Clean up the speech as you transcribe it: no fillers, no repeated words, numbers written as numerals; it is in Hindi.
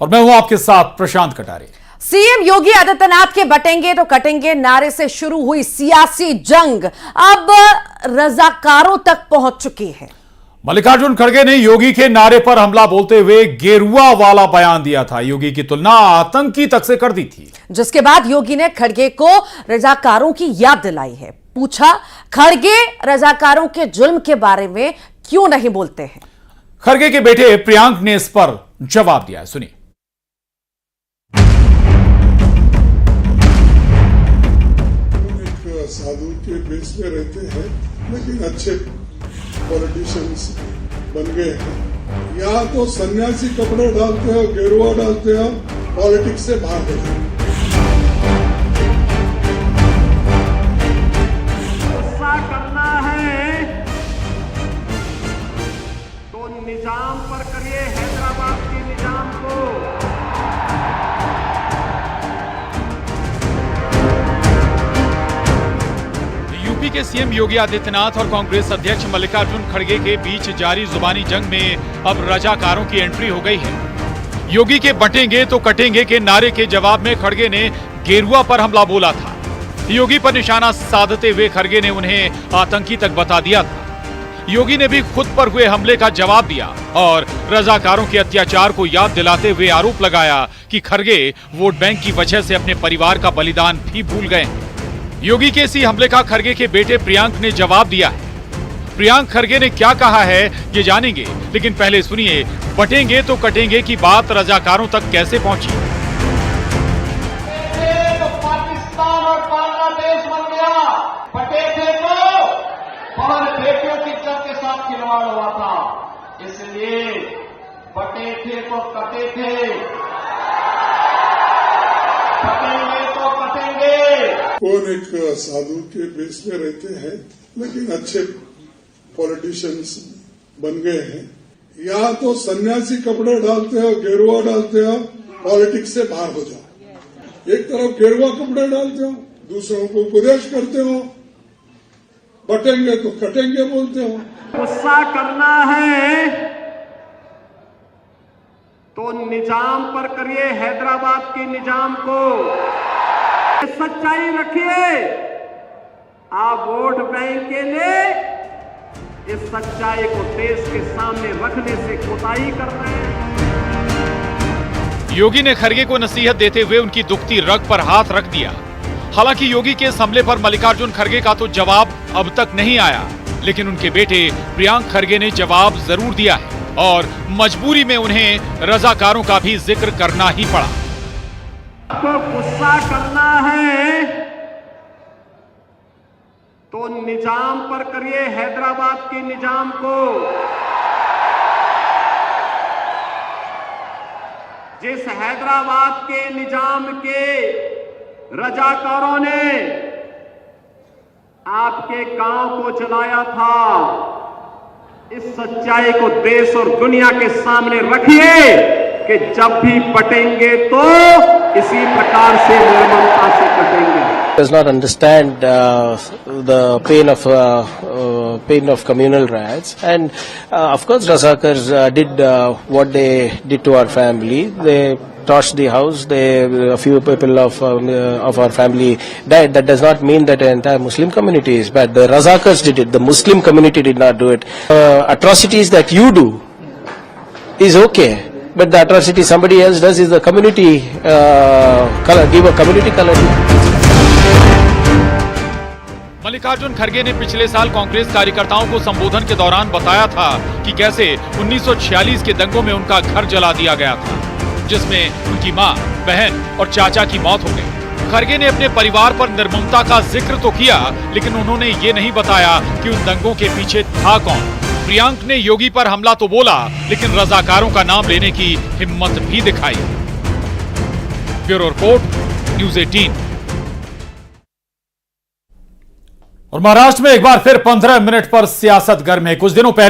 और मैं हूं आपके साथ प्रशांत कटारे। सीएम योगी आदित्यनाथ के बटेंगे तो कटेंगे नारे से शुरू हुई सियासी जंग अब रजाकारों तक पहुंच चुकी है। मल्लिकार्जुन खड़गे ने योगी के नारे पर हमला बोलते हुए गेरुआ वाला बयान दिया था। योगी की तुलना आतंकी तक से कर दी थी, जिसके बाद योगी ने खड़गे को रजाकारों की याद दिलाई है। पूछा, खड़गे रजाकारों के जुल्म के बारे में क्यों नहीं बोलते हैं? खड़गे के बेटे प्रियांक ने इस पर जवाब दिया। सुनिए। साधु के बेस में रहते हैं, लेकिन अच्छे पॉलिटिशियंस बन गए हैं। या तो सन्यासी कपड़े डालते हो, गेरुआ डालते हो, पॉलिटिक्स से बाहर हो जाओ। गुस्सा करना है तो निजाम पर करिए, हैदराबाद के निजाम को। यूपी के सीएम योगी आदित्यनाथ और कांग्रेस अध्यक्ष मल्लिकार्जुन खड़गे के बीच जारी जुबानी जंग में अब रजाकारों की एंट्री हो गई है। योगी के बटेंगे तो कटेंगे के नारे के जवाब में खड़गे ने गेरुआ पर हमला बोला था। योगी पर निशाना साधते हुए खड़गे ने उन्हें आतंकी तक बता दिया था। योगी ने भी खुद पर हुए हमले का जवाब दिया और रजाकारों के अत्याचार को याद दिलाते हुए आरोप लगाया कि खड़गे वोट बैंक की वजह से अपने परिवार का बलिदान भी भूल गए। योगी के इसी हमले का खड़गे के बेटे प्रियांक ने जवाब दिया है। प्रियांक खड़गे ने क्या कहा है ये जानेंगे, लेकिन पहले सुनिए बटेंगे तो कटेंगे की बात रजाकारों तक कैसे पहुंची। तो पाकिस्तान और बांग्लादेश बन गया, बटे थे तो और बेटियों की इज्जत के साथ खिलवाड़ हुआ था, इसलिए बटे थे तो कटे थे, कटेंगे तो कटेंगे। कौन एक साधु के बेस में रहते हैं, लेकिन अच्छे पॉलिटिशियंस बन गए हैं। या तो सन्यासी कपड़े डालते हो, गेरुआ डालते हो, पॉलिटिक्स से बाहर हो जाओ। एक तरफ गेरुआ कपड़े डालते हो, दूसरों को उपदेश करते हो, बटेंगे तो कटेंगे बोलते हो। गुस्सा करना है तो निजाम पर करिए, हैदराबाद के निजाम को। सच्चाई रखिए, आप वोट बैंक के लिए इस सच्चाई को देश के सामने रखने से कोताही कर रहे हैं। योगी ने खड़गे को नसीहत देते हुए उनकी दुखती रग पर हाथ रख दिया। हालांकि योगी के इस हमले पर मल्लिकार्जुन खड़गे का तो जवाब अब तक नहीं आया, लेकिन उनके बेटे प्रियांक खड़गे ने जवाब जरूर दिया है और मजबूरी में उन्हें रजाकारों का भी जिक्र करना ही पड़ा। आपको गुस्सा करना है तो निजाम पर करिए, हैदराबाद के निजाम को। जिस हैदराबाद के निजाम के रजाकारों ने आपके गांव को जलाया था, इस सच्चाई को देश और दुनिया के सामने रखिए कि जब भी पटेंगे तो इसी प्रकार से निर्ममता से कटेंगे। Does not understand the pain of communal riots, and of course Razakars did what they did to our family. They torched the house. A few people of our family died. That does not mean that the entire Muslim community is bad. The Razakars did it. The Muslim community did not do it. Atrocities that you do is okay, but the atrocity somebody else does is the community color. Give a community color. Mallikarjun खड़गे ने पिछले साल कांग्रेस कार्यकर्ताओं को संबोधन के दौरान बताया था कि कैसे 1946 के दंगों में उनका घर जला दिया गया था, जिसमें उनकी मां, बहन और चाचा की मौत हो गई। खड़गे ने अपने परिवार पर निर्ममता का जिक्र तो किया, लेकिन उन्होंने ये नहीं बताया कि उन दंगों के पीछे था कौन। प्रियांक ने योगी पर हमला तो बोला, लेकिन रजाकारों का नाम लेने की हिम्मत भी दिखाई। Bureau report, news 18। और महाराष्ट्र में एक बार फिर 15 मिनट पर सियासत गर्म है। कुछ दिनों पहले